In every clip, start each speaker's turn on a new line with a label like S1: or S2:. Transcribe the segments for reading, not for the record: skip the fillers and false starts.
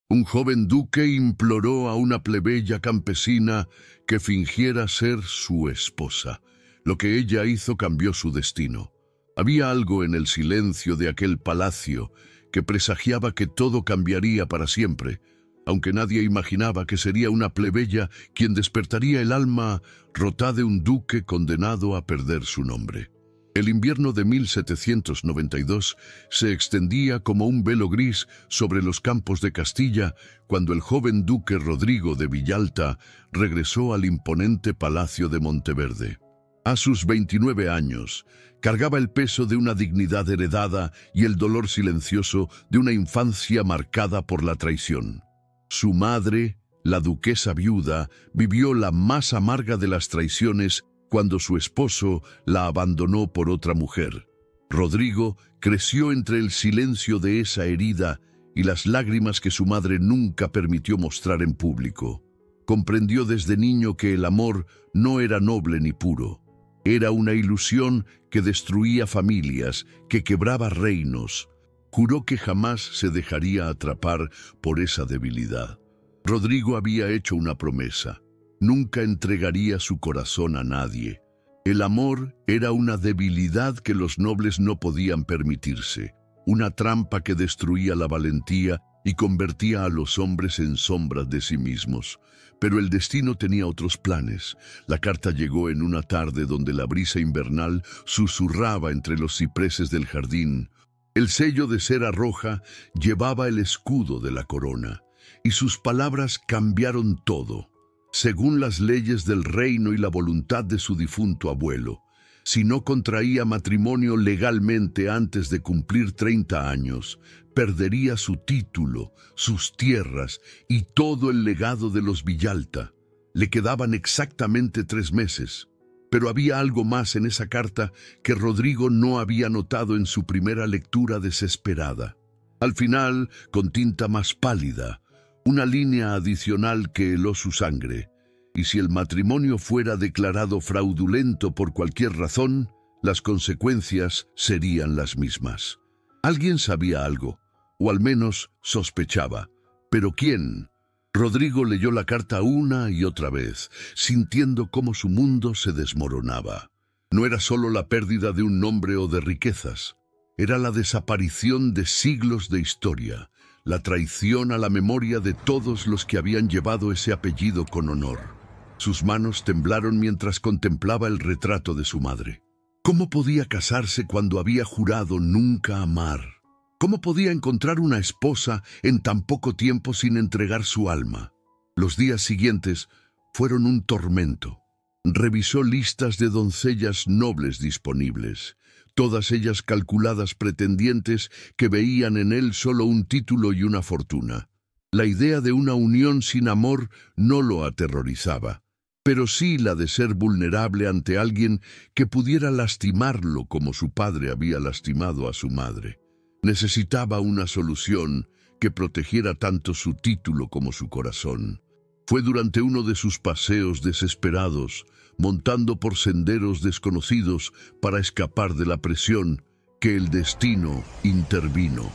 S1: Un joven duque imploró a una plebeya campesina que fingiera ser su esposa. Lo que ella hizo cambió su destino. Había algo en el silencio de aquel palacio que presagiaba que todo cambiaría para siempre, aunque nadie imaginaba que sería una plebeya quien despertaría el alma rota de un duque condenado a perder su nombre. El invierno de 1792 se extendía como un velo gris sobre los campos de Castilla cuando el joven duque Rodrigo de Villalta regresó al imponente palacio de Monteverde. A sus 29 años, cargaba el peso de una dignidad heredada y el dolor silencioso de una infancia marcada por la traición. Su madre, la duquesa viuda, vivió la más amarga de las traiciones cuando su esposo la abandonó por otra mujer. Rodrigo creció entre el silencio de esa herida y las lágrimas que su madre nunca permitió mostrar en público. Comprendió desde niño que el amor no era noble ni puro. Era una ilusión que destruía familias, que quebraba reinos. Juró que jamás se dejaría atrapar por esa debilidad. Rodrigo había hecho una promesa. Nunca entregaría su corazón a nadie. El amor era una debilidad que los nobles no podían permitirse, una trampa que destruía la valentía y convertía a los hombres en sombras de sí mismos. Pero el destino tenía otros planes. La carta llegó en una tarde donde la brisa invernal susurraba entre los cipreses del jardín. El sello de cera roja llevaba el escudo de la corona, y sus palabras cambiaron todo. Según las leyes del reino y la voluntad de su difunto abuelo, si no contraía matrimonio legalmente antes de cumplir 30 años, perdería su título, sus tierras y todo el legado de los Villalta. Le quedaban exactamente 3 meses. Pero había algo más en esa carta que Rodrigo no había notado en su primera lectura desesperada. Al final, con tinta más pálida, una línea adicional que heló su sangre, y si el matrimonio fuera declarado fraudulento por cualquier razón, las consecuencias serían las mismas. Alguien sabía algo, o al menos sospechaba. ¿Pero quién? Rodrigo leyó la carta una y otra vez, sintiendo cómo su mundo se desmoronaba. No era solo la pérdida de un nombre o de riquezas, era la desaparición de siglos de historia, la traición a la memoria de todos los que habían llevado ese apellido con honor. Sus manos temblaron mientras contemplaba el retrato de su madre. ¿Cómo podía casarse cuando había jurado nunca amar? ¿Cómo podía encontrar una esposa en tan poco tiempo sin entregar su alma? Los días siguientes fueron un tormento. Revisó listas de doncellas nobles disponibles, todas ellas calculadas pretendientes que veían en él solo un título y una fortuna. La idea de una unión sin amor no lo aterrorizaba, pero sí la de ser vulnerable ante alguien que pudiera lastimarlo como su padre había lastimado a su madre. Necesitaba una solución que protegiera tanto su título como su corazón. Fue durante uno de sus paseos desesperados, montando por senderos desconocidos para escapar de la presión, que el destino intervino.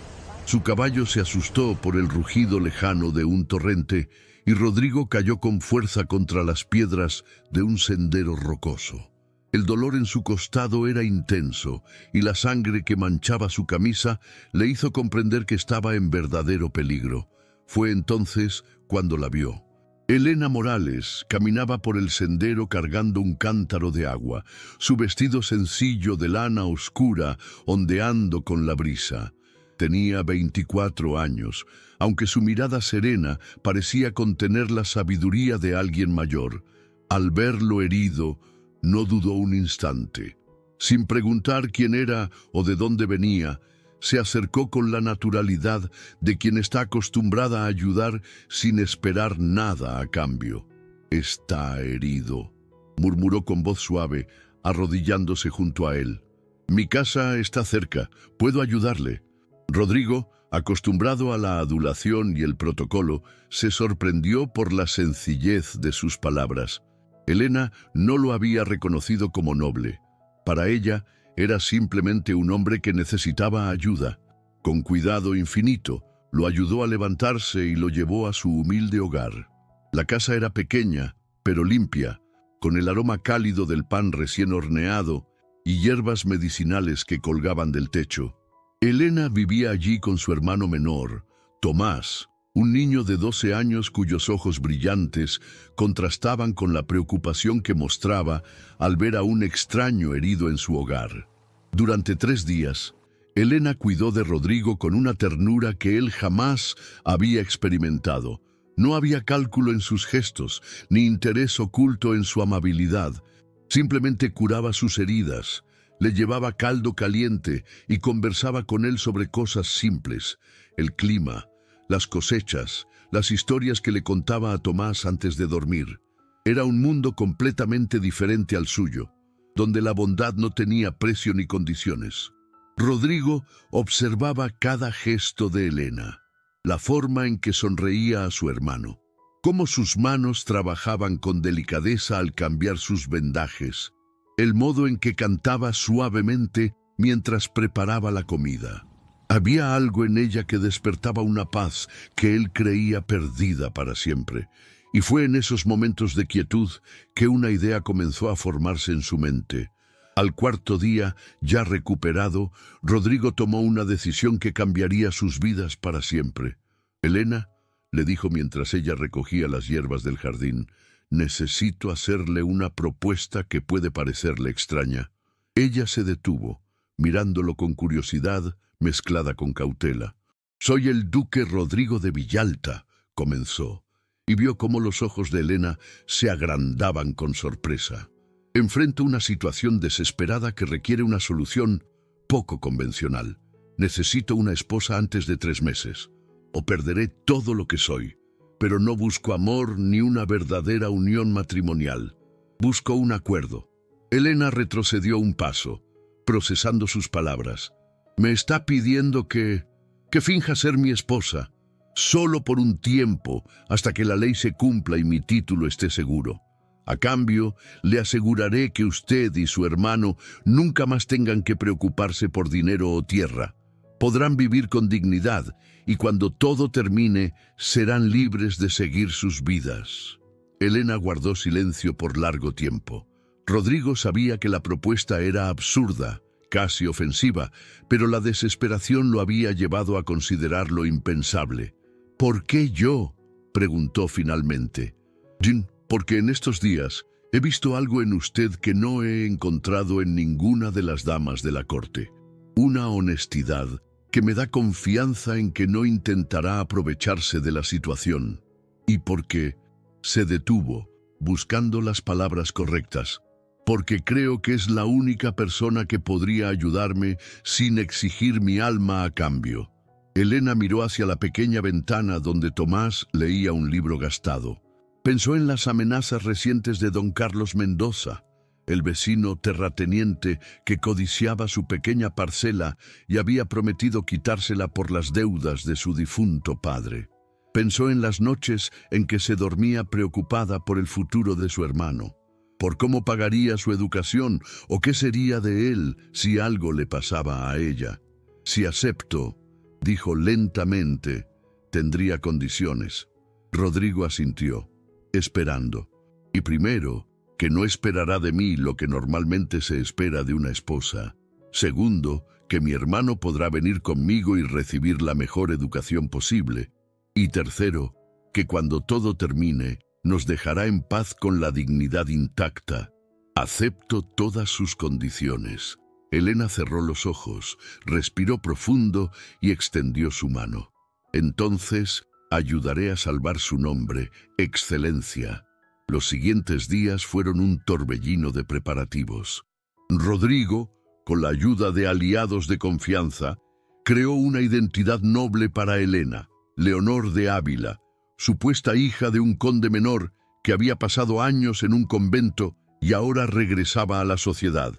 S1: Su caballo se asustó por el rugido lejano de un torrente y Rodrigo cayó con fuerza contra las piedras de un sendero rocoso. El dolor en su costado era intenso y la sangre que manchaba su camisa le hizo comprender que estaba en verdadero peligro. Fue entonces cuando la vio. Elena Morales caminaba por el sendero cargando un cántaro de agua, su vestido sencillo de lana oscura ondeando con la brisa. Tenía 24 años, aunque su mirada serena parecía contener la sabiduría de alguien mayor. Al verlo herido, no dudó un instante. Sin preguntar quién era o de dónde venía, se acercó con la naturalidad de quien está acostumbrada a ayudar sin esperar nada a cambio. «Está herido», murmuró con voz suave, arrodillándose junto a él. «Mi casa está cerca, puedo ayudarle». Rodrigo, acostumbrado a la adulación y el protocolo, se sorprendió por la sencillez de sus palabras. Elena no lo había reconocido como noble. Para ella, era simplemente un hombre que necesitaba ayuda. Con cuidado infinito, Lo ayudó a levantarse y lo llevó a su humilde hogar. La casa era pequeña, pero limpia, con el aroma cálido del pan recién horneado y hierbas medicinales que colgaban del techo. Elena vivía allí con su hermano menor, Tomás, un niño de 12 años cuyos ojos brillantes contrastaban con la preocupación que mostraba al ver a un extraño herido en su hogar. Durante 3 días, Elena cuidó de Rodrigo con una ternura que él jamás había experimentado. No había cálculo en sus gestos, ni interés oculto en su amabilidad. Simplemente curaba sus heridas, le llevaba caldo caliente y conversaba con él sobre cosas simples: el clima, las cosechas, las historias que le contaba a Tomás antes de dormir. Era un mundo completamente diferente al suyo, donde la bondad no tenía precio ni condiciones. Rodrigo observaba cada gesto de Elena, la forma en que sonreía a su hermano, cómo sus manos trabajaban con delicadeza al cambiar sus vendajes, el modo en que cantaba suavemente mientras preparaba la comida. Había algo en ella que despertaba una paz que él creía perdida para siempre, y fue en esos momentos de quietud que una idea comenzó a formarse en su mente. Al 4.º día, ya recuperado, Rodrigo tomó una decisión que cambiaría sus vidas para siempre. «Elena», le dijo mientras ella recogía las hierbas del jardín, «necesito hacerle una propuesta que puede parecerle extraña». Ella se detuvo, mirándolo con curiosidad mezclada con cautela. «Soy el duque Rodrigo de Villalta», comenzó, y vio cómo los ojos de Elena se agrandaban con sorpresa. «Enfrento una situación desesperada que requiere una solución poco convencional. Necesito una esposa antes de 3 meses, o perderé todo lo que soy. Pero no busco amor ni una verdadera unión matrimonial. Busco un acuerdo». Elena retrocedió un paso, procesando sus palabras. «Me está pidiendo que finja ser mi esposa, solo por un tiempo, hasta que la ley se cumpla y mi título esté seguro. A cambio, le aseguraré que usted y su hermano nunca más tengan que preocuparse por dinero o tierra. Podrán vivir con dignidad y cuando todo termine, serán libres de seguir sus vidas». Elena guardó silencio por largo tiempo. Rodrigo sabía que la propuesta era absurda, casi ofensiva, pero la desesperación lo había llevado a considerarlo impensable. «¿Por qué yo?», preguntó finalmente. «Jean, porque en estos días he visto algo en usted que no he encontrado en ninguna de las damas de la corte. Una honestidad que me da confianza en que no intentará aprovecharse de la situación. Y porque…» se detuvo, buscando las palabras correctas. «Porque creo que es la única persona que podría ayudarme sin exigir mi alma a cambio». Elena miró hacia la pequeña ventana donde Tomás leía un libro gastado. Pensó en las amenazas recientes de don Carlos Mendoza, el vecino terrateniente que codiciaba su pequeña parcela y había prometido quitársela por las deudas de su difunto padre. Pensó en las noches en que se dormía preocupada por el futuro de su hermano, por cómo pagaría su educación o qué sería de él si algo le pasaba a ella. «Si acepto», dijo lentamente, «tendría condiciones». Rodrigo asintió, esperando. «Y primero, que no esperará de mí lo que normalmente se espera de una esposa. Segundo, que mi hermano podrá venir conmigo y recibir la mejor educación posible. Y tercero, que cuando todo termine, nos dejará en paz con la dignidad intacta. Acepto todas sus condiciones». Elena cerró los ojos, respiró profundo y extendió su mano. «Entonces, ayudaré a salvar su nombre, Excelencia». Los siguientes días fueron un torbellino de preparativos. Rodrigo, con la ayuda de aliados de confianza, creó una identidad noble para Elena, Leonor de Ávila, supuesta hija de un conde menor que había pasado años en un convento y ahora regresaba a la sociedad.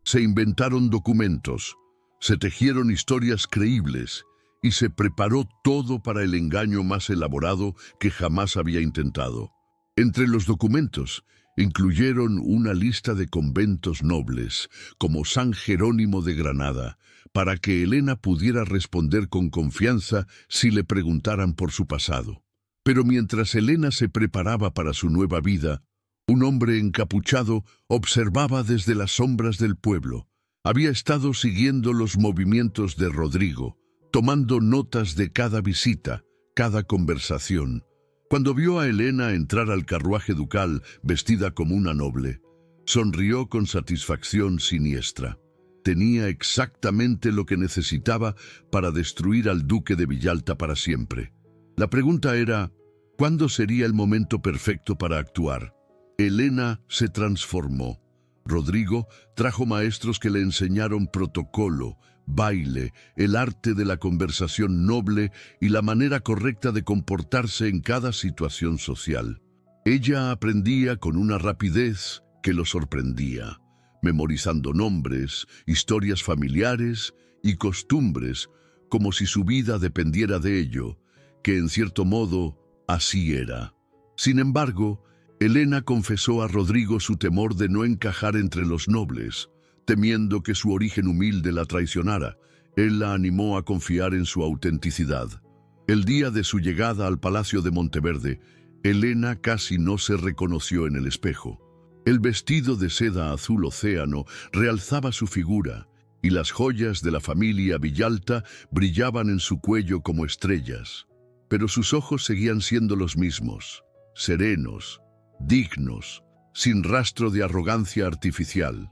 S1: Se inventaron documentos, se tejieron historias creíbles y se preparó todo para el engaño más elaborado que jamás había intentado. Entre los documentos Incluyeron una lista de conventos nobles, como San Jerónimo de Granada, para que Helena pudiera responder con confianza si le preguntaran por su pasado. Pero mientras Helena se preparaba para su nueva vida, un hombre encapuchado observaba desde las sombras del pueblo. Había estado siguiendo los movimientos de Rodrigo, tomando notas de cada visita, cada conversación. Cuando vio a Helena entrar al carruaje ducal vestida como una noble, sonrió con satisfacción siniestra. Tenía exactamente lo que necesitaba para destruir al duque de Villalta para siempre. La pregunta era, ¿cuándo sería el momento perfecto para actuar? Helena se transformó. Rodrigo trajo maestros que le enseñaron protocolo, baile, el arte de la conversación noble y la manera correcta de comportarse en cada situación social. Ella aprendía con una rapidez que lo sorprendía, memorizando nombres, historias familiares y costumbres, como si su vida dependiera de ello, que en cierto modo así era. Sin embargo, Helena confesó a Rodrigo su temor de no encajar entre los nobles, temiendo que su origen humilde la traicionara. Él la animó a confiar en su autenticidad. El día de su llegada al Palacio de Monteverde, Helena casi no se reconoció en el espejo. El vestido de seda azul océano realzaba su figura, y las joyas de la familia Villalta brillaban en su cuello como estrellas. Pero sus ojos seguían siendo los mismos, serenos, dignos, sin rastro de arrogancia artificial.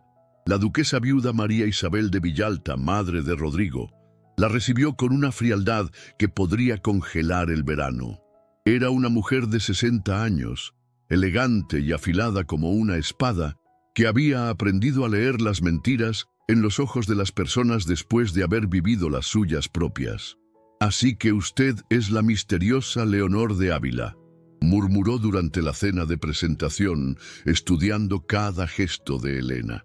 S1: La duquesa viuda María Isabel de Villalta, madre de Rodrigo, la recibió con una frialdad que podría congelar el verano. Era una mujer de 60 años, elegante y afilada como una espada, que había aprendido a leer las mentiras en los ojos de las personas después de haber vivido las suyas propias. «Así que usted es la misteriosa Leonor de Ávila», murmuró durante la cena de presentación, estudiando cada gesto de Helena.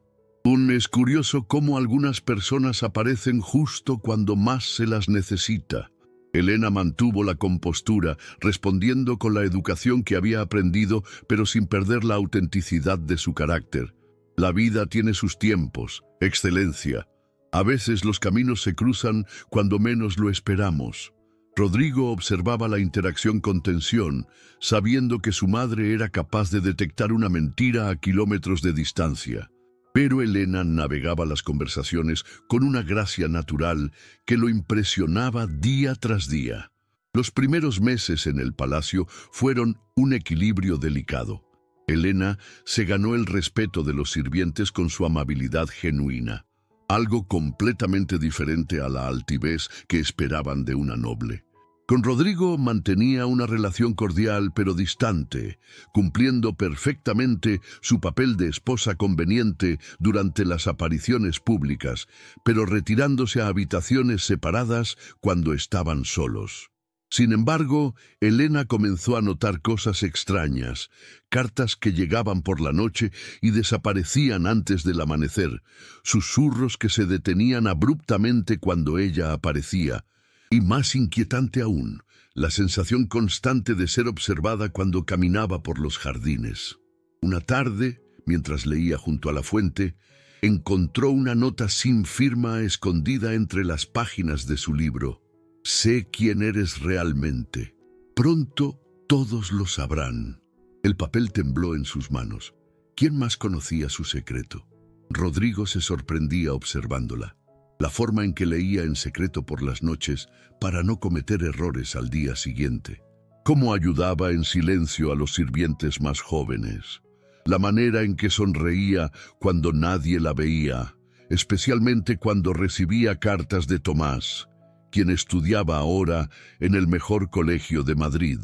S1: Es curioso cómo algunas personas aparecen justo cuando más se las necesita. Helena mantuvo la compostura, respondiendo con la educación que había aprendido, pero sin perder la autenticidad de su carácter. La vida tiene sus tiempos, excelencia. A veces los caminos se cruzan cuando menos lo esperamos. Rodrigo observaba la interacción con tensión, sabiendo que su madre era capaz de detectar una mentira a kilómetros de distancia. Pero Helena navegaba las conversaciones con una gracia natural que lo impresionaba día tras día. Los primeros meses en el palacio fueron un equilibrio delicado. Helena se ganó el respeto de los sirvientes con su amabilidad genuina, algo completamente diferente a la altivez que esperaban de una noble. Con Rodrigo mantenía una relación cordial pero distante, cumpliendo perfectamente su papel de esposa conveniente durante las apariciones públicas, pero retirándose a habitaciones separadas cuando estaban solos. Sin embargo, Helena comenzó a notar cosas extrañas, cartas que llegaban por la noche y desaparecían antes del amanecer, susurros que se detenían abruptamente cuando ella aparecía, y más inquietante aún, la sensación constante de ser observada cuando caminaba por los jardines. Una tarde, mientras leía junto a la fuente, encontró una nota sin firma escondida entre las páginas de su libro. «Sé quién eres realmente. Pronto todos lo sabrán». El papel tembló en sus manos. ¿Quién más conocía su secreto? Rodrigo se sorprendía observándola. La forma en que leía en secreto por las noches para no cometer errores al día siguiente. Cómo ayudaba en silencio a los sirvientes más jóvenes. La manera en que sonreía cuando nadie la veía, especialmente cuando recibía cartas de Tomás, quien estudiaba ahora en el mejor colegio de Madrid.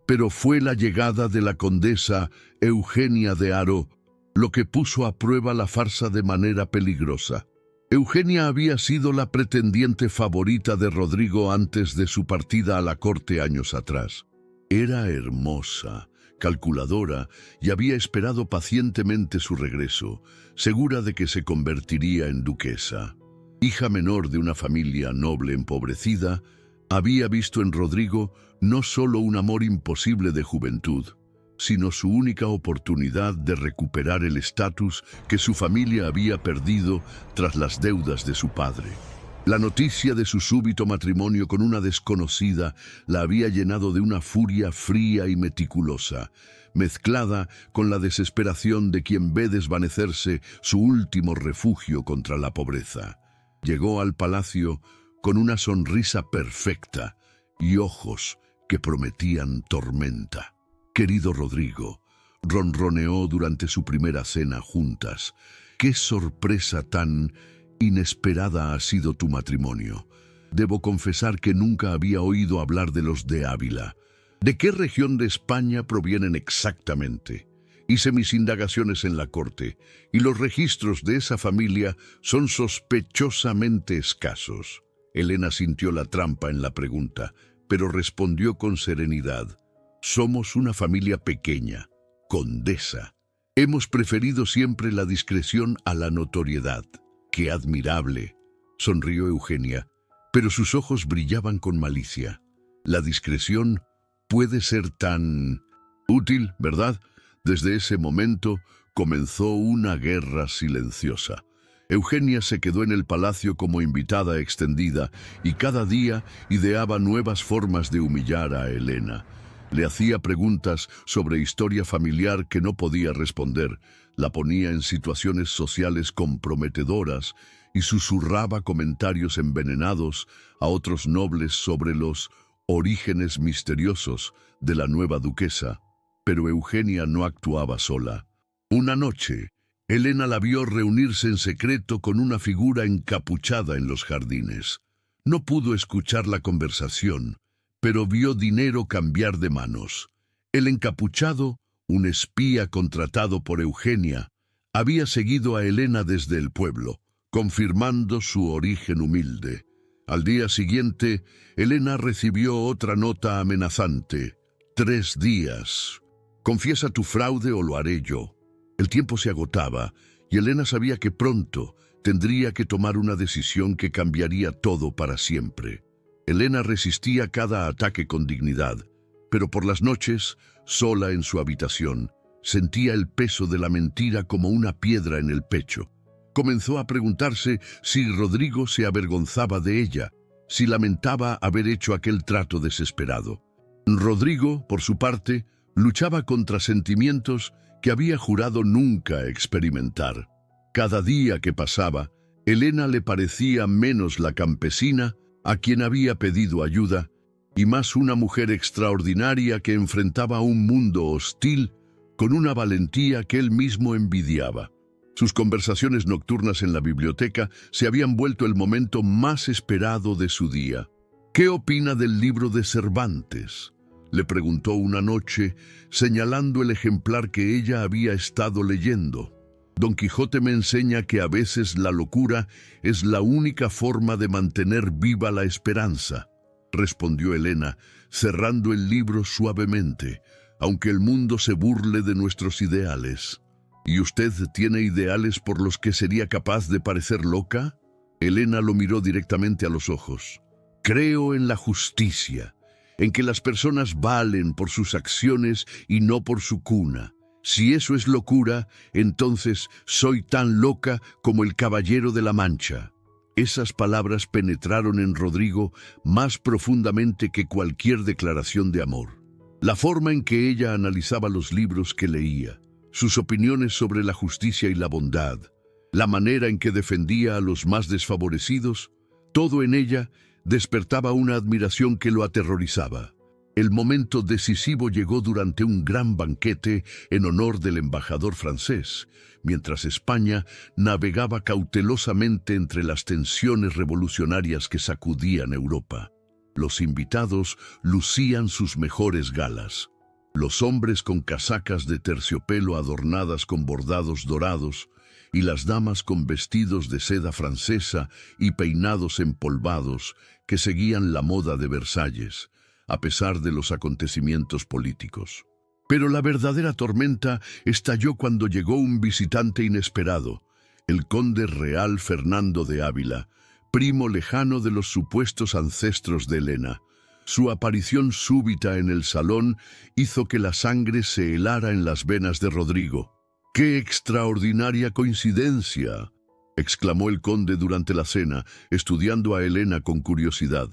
S1: Pero fue la llegada de la condesa Eugenia de Haro lo que puso a prueba la farsa de manera peligrosa. Eugenia había sido la pretendiente favorita de Rodrigo antes de su partida a la corte años atrás. Era hermosa, calculadora, y había esperado pacientemente su regreso, segura de que se convertiría en duquesa. Hija menor de una familia noble empobrecida, había visto en Rodrigo no solo un amor imposible de juventud, sino su única oportunidad de recuperar el estatus que su familia había perdido tras las deudas de su padre. La noticia de su súbito matrimonio con una desconocida la había llenado de una furia fría y meticulosa, mezclada con la desesperación de quien ve desvanecerse su último refugio contra la pobreza. Llegó al palacio con una sonrisa perfecta y ojos que prometían tormenta. «Querido Rodrigo», ronroneó durante su primera cena juntas, «qué sorpresa tan inesperada ha sido tu matrimonio. Debo confesar que nunca había oído hablar de los de Ávila. ¿De qué región de España provienen exactamente? Hice mis indagaciones en la corte, y los registros de esa familia son sospechosamente escasos». Elena sintió la trampa en la pregunta, pero respondió con serenidad. «Somos una familia pequeña, condesa. Hemos preferido siempre la discreción a la notoriedad». «¡Qué admirable!», sonrió Eugenia, pero sus ojos brillaban con malicia. «La discreción puede ser tan útil, ¿verdad?». Desde ese momento comenzó una guerra silenciosa. Eugenia se quedó en el palacio como invitada extendida y cada día ideaba nuevas formas de humillar a Elena. Le hacía preguntas sobre historia familiar que no podía responder, la ponía en situaciones sociales comprometedoras y susurraba comentarios envenenados a otros nobles sobre los orígenes misteriosos de la nueva duquesa. Pero Eugenia no actuaba sola. Una noche, Elena la vio reunirse en secreto con una figura encapuchada en los jardines. No pudo escuchar la conversación, pero vio dinero cambiar de manos. El encapuchado, un espía contratado por Eugenia, había seguido a Elena desde el pueblo, confirmando su origen humilde. Al día siguiente, Elena recibió otra nota amenazante. 3 días. Confiesa tu fraude o lo haré yo. El tiempo se agotaba y Elena sabía que pronto tendría que tomar una decisión que cambiaría todo para siempre. Elena resistía cada ataque con dignidad, pero por las noches, sola en su habitación, sentía el peso de la mentira como una piedra en el pecho. Comenzó a preguntarse si Rodrigo se avergonzaba de ella, si lamentaba haber hecho aquel trato desesperado. Rodrigo, por su parte, luchaba contra sentimientos que había jurado nunca experimentar. Cada día que pasaba, Elena le parecía menos la campesina a quien había pedido ayuda, y más una mujer extraordinaria que enfrentaba un mundo hostil con una valentía que él mismo envidiaba. Sus conversaciones nocturnas en la biblioteca se habían vuelto el momento más esperado de su día. «¿Qué opina del libro de Cervantes?», le preguntó una noche, señalando el ejemplar que ella había estado leyendo. «Don Quijote me enseña que a veces la locura es la única forma de mantener viva la esperanza», respondió Elena, cerrando el libro suavemente, «aunque el mundo se burle de nuestros ideales». «¿Y usted tiene ideales por los que sería capaz de parecer loca?». Elena lo miró directamente a los ojos. «Creo en la justicia, en que las personas valen por sus acciones y no por su cuna. Si eso es locura, entonces soy tan loca como el Caballero de la Mancha». Esas palabras penetraron en Rodrigo más profundamente que cualquier declaración de amor. La forma en que ella analizaba los libros que leía, sus opiniones sobre la justicia y la bondad, la manera en que defendía a los más desfavorecidos, todo en ella despertaba una admiración que lo aterrorizaba. El momento decisivo llegó durante un gran banquete en honor del embajador francés, mientras España navegaba cautelosamente entre las tensiones revolucionarias que sacudían Europa. Los invitados lucían sus mejores galas. Los hombres con casacas de terciopelo adornadas con bordados dorados, y las damas con vestidos de seda francesa y peinados empolvados que seguían la moda de Versalles, a pesar de los acontecimientos políticos. Pero la verdadera tormenta estalló cuando llegó un visitante inesperado, el conde real Fernando de Ávila, primo lejano de los supuestos ancestros de Elena. Su aparición súbita en el salón hizo que la sangre se helara en las venas de Rodrigo. ¡Qué extraordinaria coincidencia!, exclamó el conde durante la cena, estudiando a Elena con curiosidad.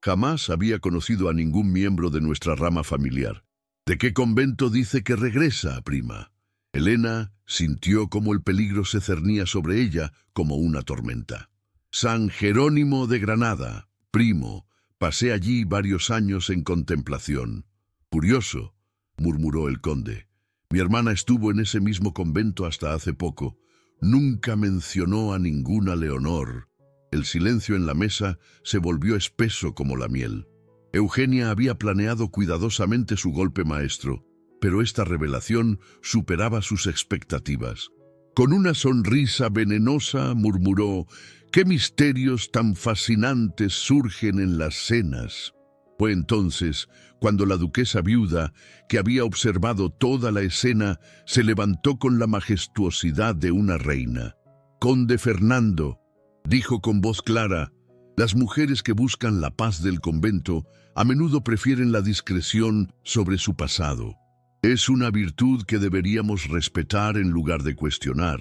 S1: Jamás había conocido a ningún miembro de nuestra rama familiar. ¿De qué convento dice que regresa, prima? Elena sintió cómo el peligro se cernía sobre ella como una tormenta. San Jerónimo de Granada, primo. Pasé allí varios años en contemplación. Curioso, murmuró el conde. Mi hermana estuvo en ese mismo convento hasta hace poco. Nunca mencionó a ninguna Leonor. El silencio en la mesa se volvió espeso como la miel. Eugenia había planeado cuidadosamente su golpe maestro, pero esta revelación superaba sus expectativas. Con una sonrisa venenosa murmuró: «¿Qué misterios tan fascinantes surgen en las cenas?». Fue entonces cuando la duquesa viuda, que había observado toda la escena, se levantó con la majestuosidad de una reina. «Conde Fernando», dijo con voz clara, «las mujeres que buscan la paz del convento a menudo prefieren la discreción sobre su pasado. Es una virtud que deberíamos respetar en lugar de cuestionar».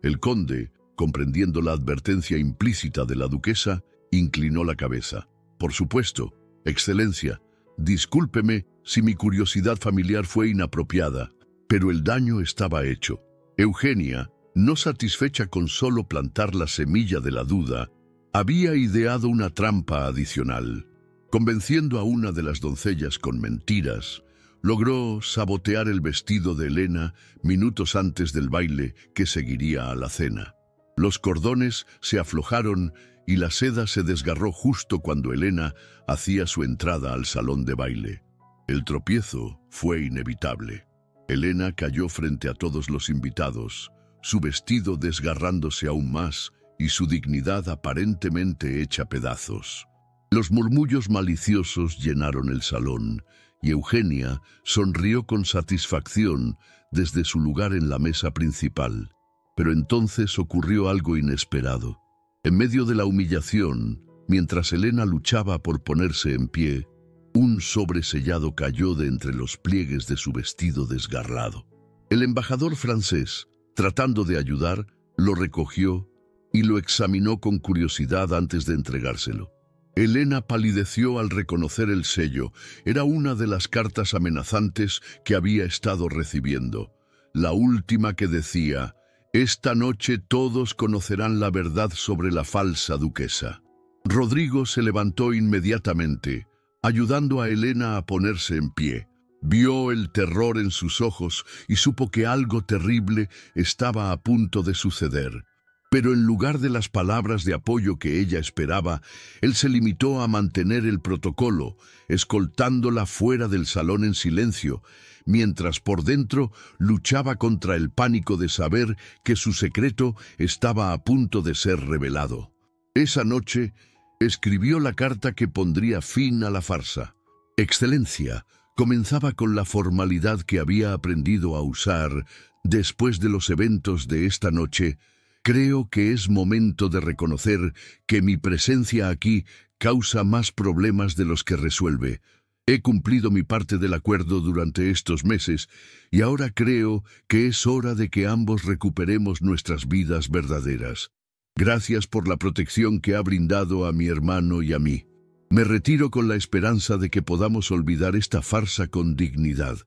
S1: El conde, comprendiendo la advertencia implícita de la duquesa, inclinó la cabeza. «Por supuesto, Excelencia, discúlpeme si mi curiosidad familiar fue inapropiada, pero el daño estaba hecho». Eugenia, no satisfecha con solo plantar la semilla de la duda, había ideado una trampa adicional. Convenciendo a una de las doncellas con mentiras, logró sabotear el vestido de Elena minutos antes del baile que seguiría a la cena. Los cordones se aflojaron y la seda se desgarró justo cuando Elena hacía su entrada al salón de baile. El tropiezo fue inevitable. Elena cayó frente a todos los invitados, su vestido desgarrándose aún más y su dignidad aparentemente hecha pedazos. Los murmullos maliciosos llenaron el salón y Eugenia sonrió con satisfacción desde su lugar en la mesa principal. Pero entonces ocurrió algo inesperado. En medio de la humillación, mientras Elena luchaba por ponerse en pie, un sobresellado cayó de entre los pliegues de su vestido desgarrado. El embajador francés, tratando de ayudar, lo recogió y lo examinó con curiosidad antes de entregárselo. Elena palideció al reconocer el sello. Era una de las cartas amenazantes que había estado recibiendo. La última que decía: «Esta noche todos conocerán la verdad sobre la falsa duquesa». Rodrigo se levantó inmediatamente, ayudando a Elena a ponerse en pie. Vio el terror en sus ojos y supo que algo terrible estaba a punto de suceder. Pero en lugar de las palabras de apoyo que ella esperaba, él se limitó a mantener el protocolo, escoltándola fuera del salón en silencio, mientras por dentro luchaba contra el pánico de saber que su secreto estaba a punto de ser revelado. Esa noche escribió la carta que pondría fin a la farsa. «Excelencia», comenzaba con la formalidad que había aprendido a usar después de los eventos de esta noche. «Creo que es momento de reconocer que mi presencia aquí causa más problemas de los que resuelve. He cumplido mi parte del acuerdo durante estos meses y ahora creo que es hora de que ambos recuperemos nuestras vidas verdaderas. Gracias por la protección que ha brindado a mi hermano y a mí. Me retiro con la esperanza de que podamos olvidar esta farsa con dignidad.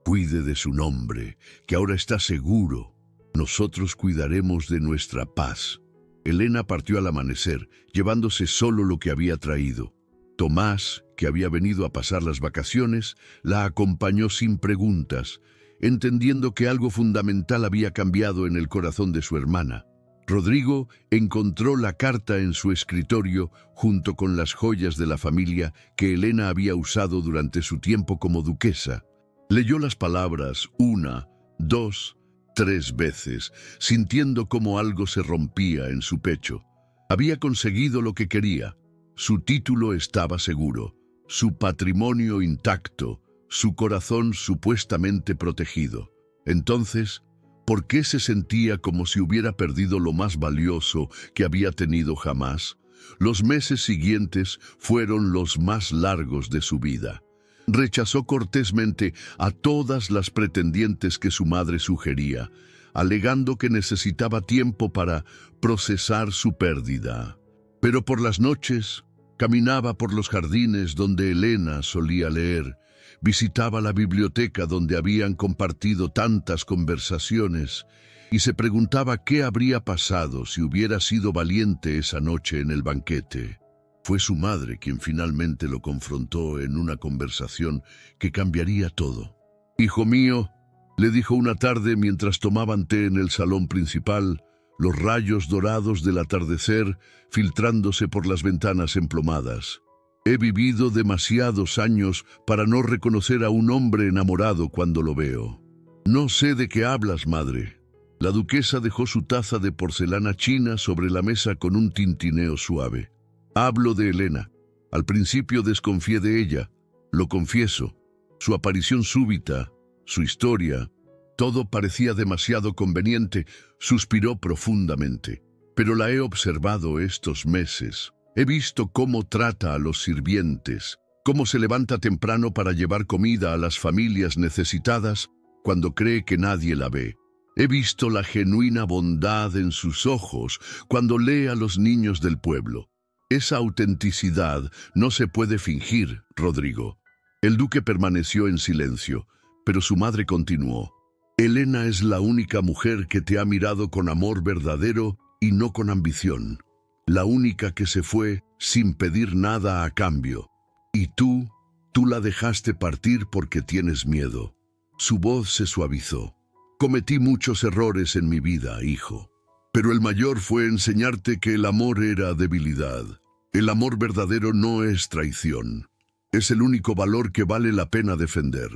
S1: Cuide de su nombre, que ahora está seguro. Nosotros cuidaremos de nuestra paz». Elena partió al amanecer, llevándose solo lo que había traído. Tomás, que había venido a pasar las vacaciones, la acompañó sin preguntas, entendiendo que algo fundamental había cambiado en el corazón de su hermana. Rodrigo encontró la carta en su escritorio junto con las joyas de la familia que Elena había usado durante su tiempo como duquesa. Leyó las palabras 1, 2, 3 veces, sintiendo cómo algo se rompía en su pecho. Había conseguido lo que quería. Su título estaba seguro, su patrimonio intacto, su corazón supuestamente protegido. Entonces, ¿por qué se sentía como si hubiera perdido lo más valioso que había tenido jamás? Los meses siguientes fueron los más largos de su vida. Rechazó cortésmente a todas las pretendientes que su madre sugería, alegando que necesitaba tiempo para procesar su pérdida. Pero por las noches caminaba por los jardines donde Elena solía leer, visitaba la biblioteca donde habían compartido tantas conversaciones y se preguntaba qué habría pasado si hubiera sido valiente esa noche en el banquete. Fue su madre quien finalmente lo confrontó en una conversación que cambiaría todo. «Hijo mío», le dijo una tarde mientras tomaban té en el salón principal, los rayos dorados del atardecer filtrándose por las ventanas emplomadas. «He vivido demasiados años para no reconocer a un hombre enamorado cuando lo veo». «No sé de qué hablas, madre». La duquesa dejó su taza de porcelana china sobre la mesa con un tintineo suave. «Hablo de Elena. Al principio desconfié de ella, lo confieso. Su aparición súbita, su historia, todo parecía demasiado conveniente», suspiró profundamente. «Pero la he observado estos meses. He visto cómo trata a los sirvientes, cómo se levanta temprano para llevar comida a las familias necesitadas cuando cree que nadie la ve. He visto la genuina bondad en sus ojos cuando lee a los niños del pueblo. Esa autenticidad no se puede fingir, Rodrigo». El duque permaneció en silencio, pero su madre continuó. «Elena es la única mujer que te ha mirado con amor verdadero y no con ambición. La única que se fue sin pedir nada a cambio. Y tú la dejaste partir porque tienes miedo». Su voz se suavizó. «Cometí muchos errores en mi vida, hijo. Pero el mayor fue enseñarte que el amor era debilidad. El amor verdadero no es traición. Es el único valor que vale la pena defender».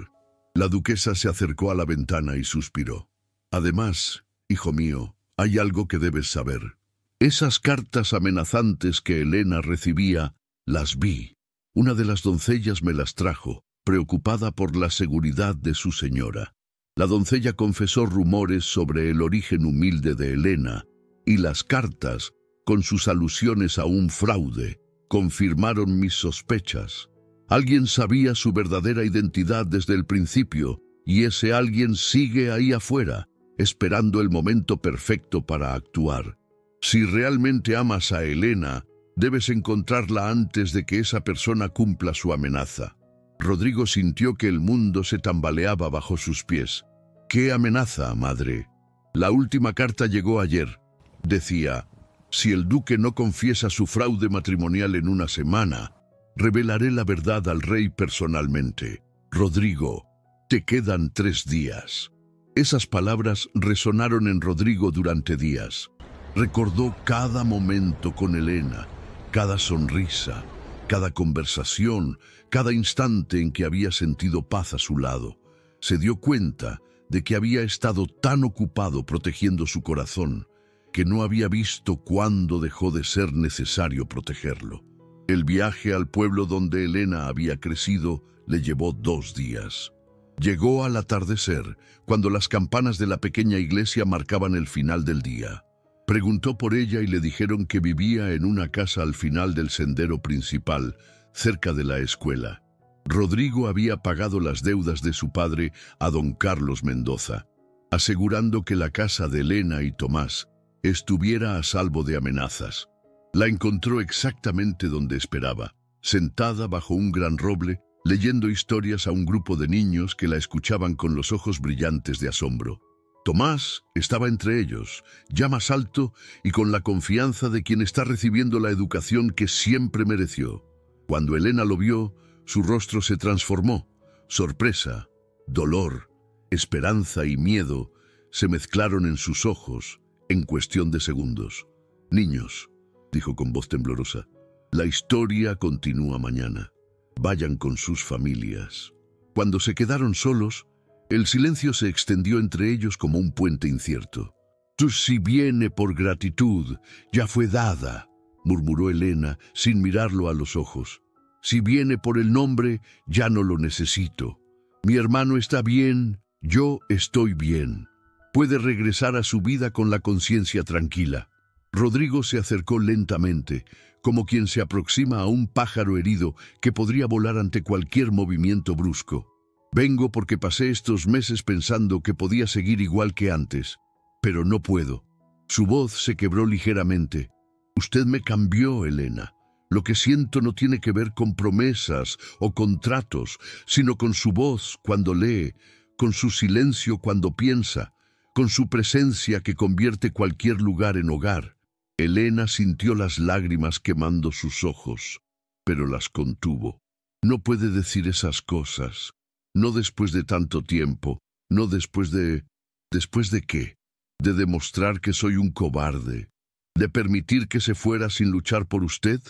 S1: La duquesa se acercó a la ventana y suspiró. «Además, hijo mío, hay algo que debes saber. Esas cartas amenazantes que Elena recibía, las vi. Una de las doncellas me las trajo, preocupada por la seguridad de su señora. La doncella confesó rumores sobre el origen humilde de Elena, y las cartas, con sus alusiones a un fraude, confirmaron mis sospechas. Alguien sabía su verdadera identidad desde el principio, y ese alguien sigue ahí afuera, esperando el momento perfecto para actuar. Si realmente amas a Elena, debes encontrarla antes de que esa persona cumpla su amenaza». Rodrigo sintió que el mundo se tambaleaba bajo sus pies. «¿Qué amenaza, madre?» «La última carta llegó ayer. Decía, si el duque no confiesa su fraude matrimonial en una semana, revelaré la verdad al rey personalmente. Rodrigo, te quedan 3 días». Esas palabras resonaron en Rodrigo durante días. Recordó cada momento con Elena, cada sonrisa, cada conversación, cada instante en que había sentido paz a su lado. Se dio cuenta de que había estado tan ocupado protegiendo su corazón que no había visto cuándo dejó de ser necesario protegerlo. El viaje al pueblo donde Elena había crecido le llevó 2 días. Llegó al atardecer, cuando las campanas de la pequeña iglesia marcaban el final del día. Preguntó por ella y le dijeron que vivía en una casa al final del sendero principal, cerca de la escuela. Rodrigo había pagado las deudas de su padre a don Carlos Mendoza, asegurando que la casa de Elena y Tomás estuviera a salvo de amenazas. La encontró exactamente donde esperaba, sentada bajo un gran roble, leyendo historias a un grupo de niños que la escuchaban con los ojos brillantes de asombro. Tomás estaba entre ellos, ya más alto y con la confianza de quien está recibiendo la educación que siempre mereció. Cuando Elena lo vio, su rostro se transformó. Sorpresa, dolor, esperanza y miedo se mezclaron en sus ojos en cuestión de segundos. «Niños», dijo con voz temblorosa, «la historia continúa mañana. Vayan con sus familias». Cuando se quedaron solos, el silencio se extendió entre ellos como un puente incierto. «Tú si viene por gratitud, ya fue dada», murmuró Elena sin mirarlo a los ojos. «Si viene por el nombre, ya no lo necesito. Mi hermano está bien, yo estoy bien. Puede regresar a su vida con la conciencia tranquila». Rodrigo se acercó lentamente, como quien se aproxima a un pájaro herido que podría volar ante cualquier movimiento brusco. Vengo porque pasé estos meses pensando que podía seguir igual que antes, pero no puedo. Su voz se quebró ligeramente. Usted me cambió, Elena. Lo que siento no tiene que ver con promesas o contratos, sino con su voz cuando lee, con su silencio cuando piensa, con su presencia que convierte cualquier lugar en hogar. Elena sintió las lágrimas quemando sus ojos, pero las contuvo. No puede decir esas cosas. No después de tanto tiempo. No después de... ¿Después de qué? De demostrar que soy un cobarde. ¿De permitir que se fuera sin luchar por usted?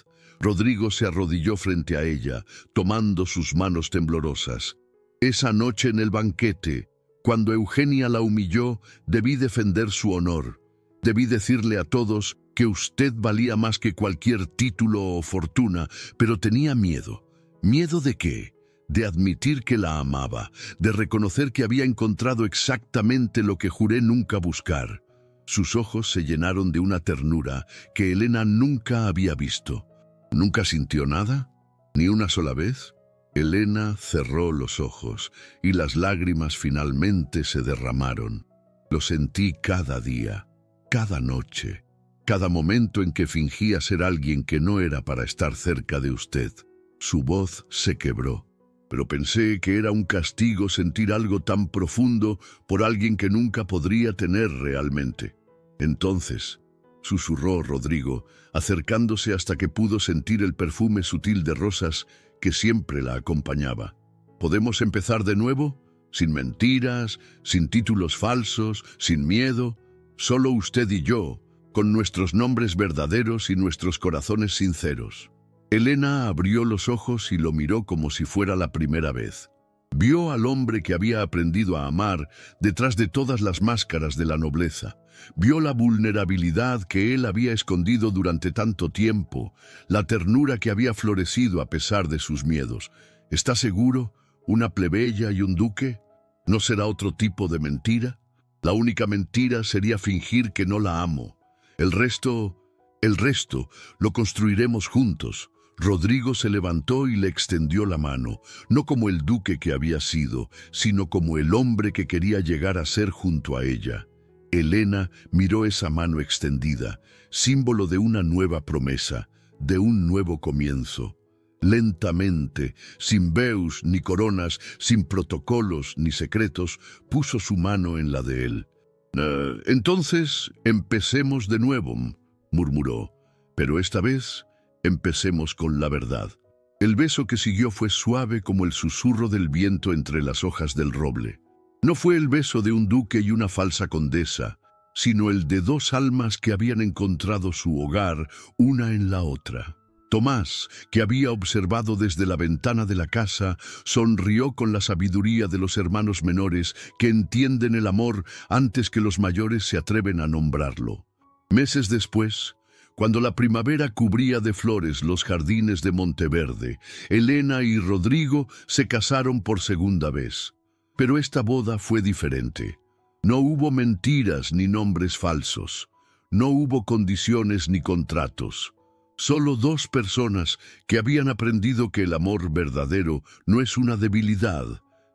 S1: Rodrigo se arrodilló frente a ella, tomando sus manos temblorosas. Esa noche en el banquete, cuando Eugenia la humilló, debí defender su honor. Debí decirle a todos que usted valía más que cualquier título o fortuna, pero tenía miedo. ¿Miedo de qué? De admitir que la amaba, de reconocer que había encontrado exactamente lo que juré nunca buscar. Sus ojos se llenaron de una ternura que Elena nunca había visto. ¿Nunca sintió nada? ¿Ni una sola vez? Elena cerró los ojos y las lágrimas finalmente se derramaron. Lo sentí cada día, cada noche, cada momento en que fingía ser alguien que no era para estar cerca de usted. Su voz se quebró, pero pensé que era un castigo sentir algo tan profundo por alguien que nunca podría tener realmente. Entonces, susurró Rodrigo, acercándose hasta que pudo sentir el perfume sutil de rosas que siempre la acompañaba. ¿Podemos empezar de nuevo? Sin mentiras, sin títulos falsos, sin miedo. Solo usted y yo, con nuestros nombres verdaderos y nuestros corazones sinceros. Elena abrió los ojos y lo miró como si fuera la primera vez. Vio al hombre que había aprendido a amar detrás de todas las máscaras de la nobleza. Vio la vulnerabilidad que él había escondido durante tanto tiempo, la ternura que había florecido a pesar de sus miedos. ¿Está seguro? ¿Una plebeya y un duque? ¿No será otro tipo de mentira? La única mentira sería fingir que no la amo. El resto lo construiremos juntos. Rodrigo se levantó y le extendió la mano, no como el duque que había sido, sino como el hombre que quería llegar a ser junto a ella. Elena miró esa mano extendida, símbolo de una nueva promesa, de un nuevo comienzo. Lentamente, sin veus ni coronas, sin protocolos ni secretos, puso su mano en la de él. Entonces, empecemos de nuevo, murmuró, pero esta vez empecemos con la verdad. El beso que siguió fue suave como el susurro del viento entre las hojas del roble. No fue el beso de un duque y una falsa condesa, sino el de dos almas que habían encontrado su hogar una en la otra. Tomás, que había observado desde la ventana de la casa, sonrió con la sabiduría de los hermanos menores que entienden el amor antes que los mayores se atreven a nombrarlo. Meses después, cuando la primavera cubría de flores los jardines de Monteverde, Elena y Rodrigo se casaron por segunda vez. Pero esta boda fue diferente. No hubo mentiras ni nombres falsos. No hubo condiciones ni contratos. Solo dos personas que habían aprendido que el amor verdadero no es una debilidad,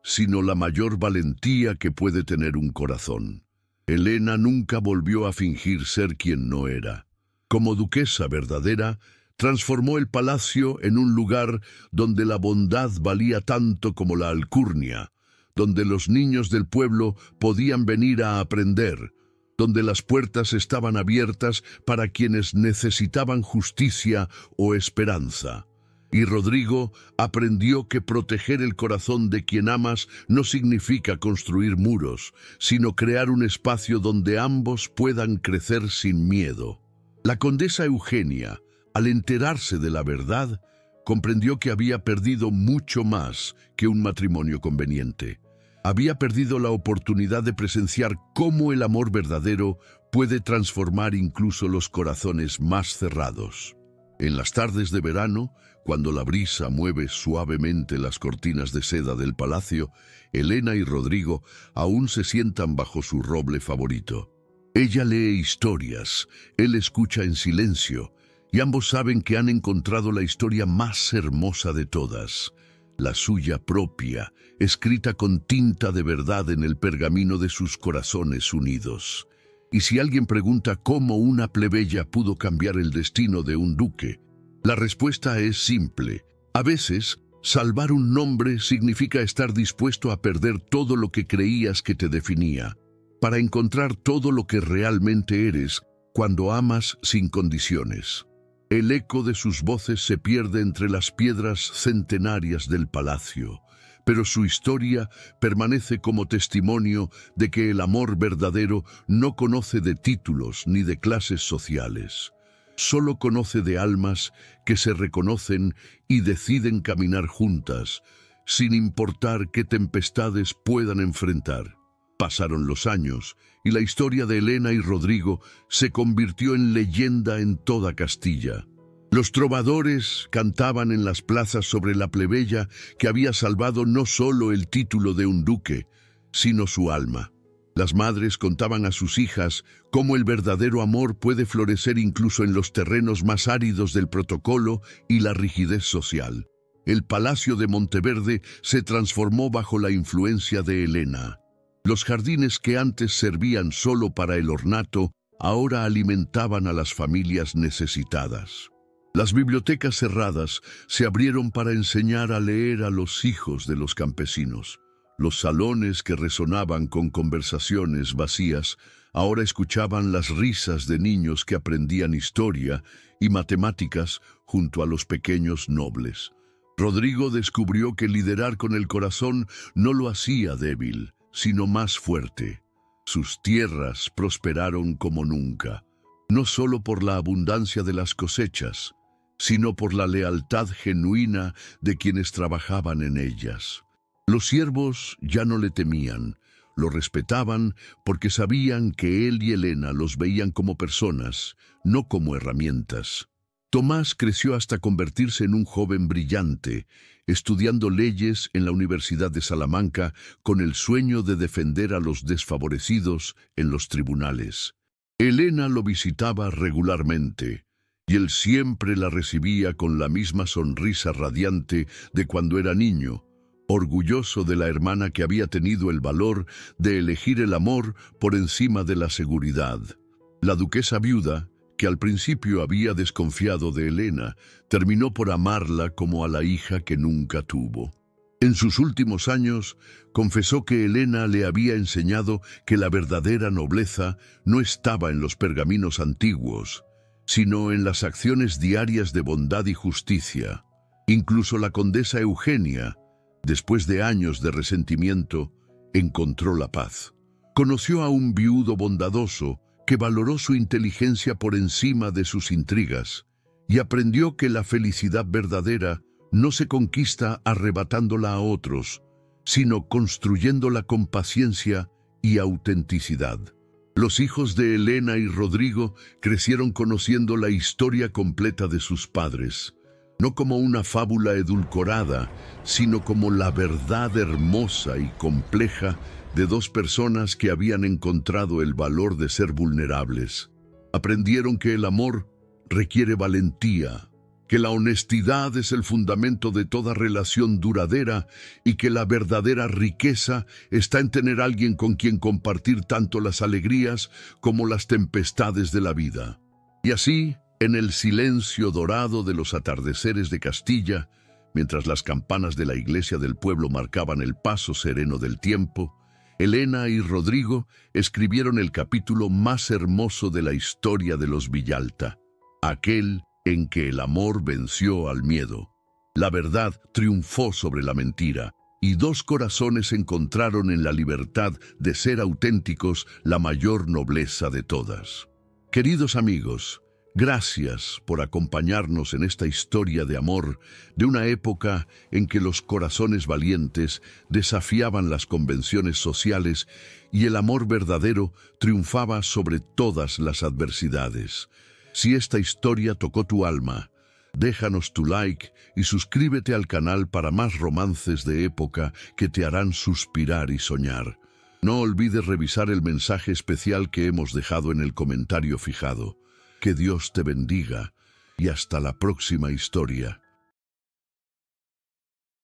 S1: sino la mayor valentía que puede tener un corazón. Elena nunca volvió a fingir ser quien no era. Como duquesa verdadera, transformó el palacio en un lugar donde la bondad valía tanto como la alcurnia, donde los niños del pueblo podían venir a aprender, donde las puertas estaban abiertas para quienes necesitaban justicia o esperanza. Y Rodrigo aprendió que proteger el corazón de quien amas no significa construir muros, sino crear un espacio donde ambos puedan crecer sin miedo. La condesa Eugenia, al enterarse de la verdad, comprendió que había perdido mucho más que un matrimonio conveniente. Había perdido la oportunidad de presenciar cómo el amor verdadero puede transformar incluso los corazones más cerrados. En las tardes de verano, cuando la brisa mueve suavemente las cortinas de seda del palacio, Elena y Rodrigo aún se sientan bajo su roble favorito. Ella lee historias, él escucha en silencio, y ambos saben que han encontrado la historia más hermosa de todas, la suya propia, escrita con tinta de verdad en el pergamino de sus corazones unidos. Y si alguien pregunta cómo una plebeya pudo cambiar el destino de un duque, la respuesta es simple. A veces, salvar un nombre significa estar dispuesto a perder todo lo que creías que te definía, para encontrar todo lo que realmente eres cuando amas sin condiciones. El eco de sus voces se pierde entre las piedras centenarias del palacio, pero su historia permanece como testimonio de que el amor verdadero no conoce de títulos ni de clases sociales. Solo conoce de almas que se reconocen y deciden caminar juntas, sin importar qué tempestades puedan enfrentar. Pasaron los años y la historia de Elena y Rodrigo se convirtió en leyenda en toda Castilla. Los trovadores cantaban en las plazas sobre la plebeya que había salvado no solo el título de un duque, sino su alma. Las madres contaban a sus hijas cómo el verdadero amor puede florecer incluso en los terrenos más áridos del protocolo y la rigidez social. El Palacio de Monteverde se transformó bajo la influencia de Elena. Los jardines que antes servían solo para el ornato, ahora alimentaban a las familias necesitadas. Las bibliotecas cerradas se abrieron para enseñar a leer a los hijos de los campesinos. Los salones que resonaban con conversaciones vacías ahora escuchaban las risas de niños que aprendían historia y matemáticas junto a los pequeños nobles. Rodrigo descubrió que liderar con el corazón no lo hacía débil, sino más fuerte. Sus tierras prosperaron como nunca, no solo por la abundancia de las cosechas, sino por la lealtad genuina de quienes trabajaban en ellas. Los siervos ya no le temían, lo respetaban porque sabían que él y Elena los veían como personas, no como herramientas. Tomás creció hasta convertirse en un joven brillante, estudiando leyes en la Universidad de Salamanca con el sueño de defender a los desfavorecidos en los tribunales. Elena lo visitaba regularmente, y él siempre la recibía con la misma sonrisa radiante de cuando era niño, orgulloso de la hermana que había tenido el valor de elegir el amor por encima de la seguridad. La duquesa viuda, que al principio había desconfiado de Elena, terminó por amarla como a la hija que nunca tuvo. En sus últimos años, confesó que Elena le había enseñado que la verdadera nobleza no estaba en los pergaminos antiguos, sino en las acciones diarias de bondad y justicia. Incluso la condesa Eugenia, después de años de resentimiento, encontró la paz. Conoció a un viudo bondadoso que valoró su inteligencia por encima de sus intrigas y aprendió que la felicidad verdadera no se conquista arrebatándola a otros, sino construyéndola con paciencia y autenticidad. Los hijos de Elena y Rodrigo crecieron conociendo la historia completa de sus padres, no como una fábula edulcorada, sino como la verdad hermosa y compleja de dos personas que habían encontrado el valor de ser vulnerables. Aprendieron que el amor requiere valentía, que la honestidad es el fundamento de toda relación duradera y que la verdadera riqueza está en tener alguien con quien compartir tanto las alegrías como las tempestades de la vida. Y así, en el silencio dorado de los atardeceres de Castilla, mientras las campanas de la iglesia del pueblo marcaban el paso sereno del tiempo, Elena y Rodrigo escribieron el capítulo más hermoso de la historia de los Villalta, aquel en que el amor venció al miedo. La verdad triunfó sobre la mentira, y dos corazones encontraron en la libertad de ser auténticos la mayor nobleza de todas. Queridos amigos, gracias por acompañarnos en esta historia de amor de una época en que los corazones valientes desafiaban las convenciones sociales y el amor verdadero triunfaba sobre todas las adversidades. Si esta historia tocó tu alma, déjanos tu like y suscríbete al canal para más romances de época que te harán suspirar y soñar. No olvides revisar el mensaje especial que hemos dejado en el comentario fijado. Que Dios te bendiga y hasta la próxima historia.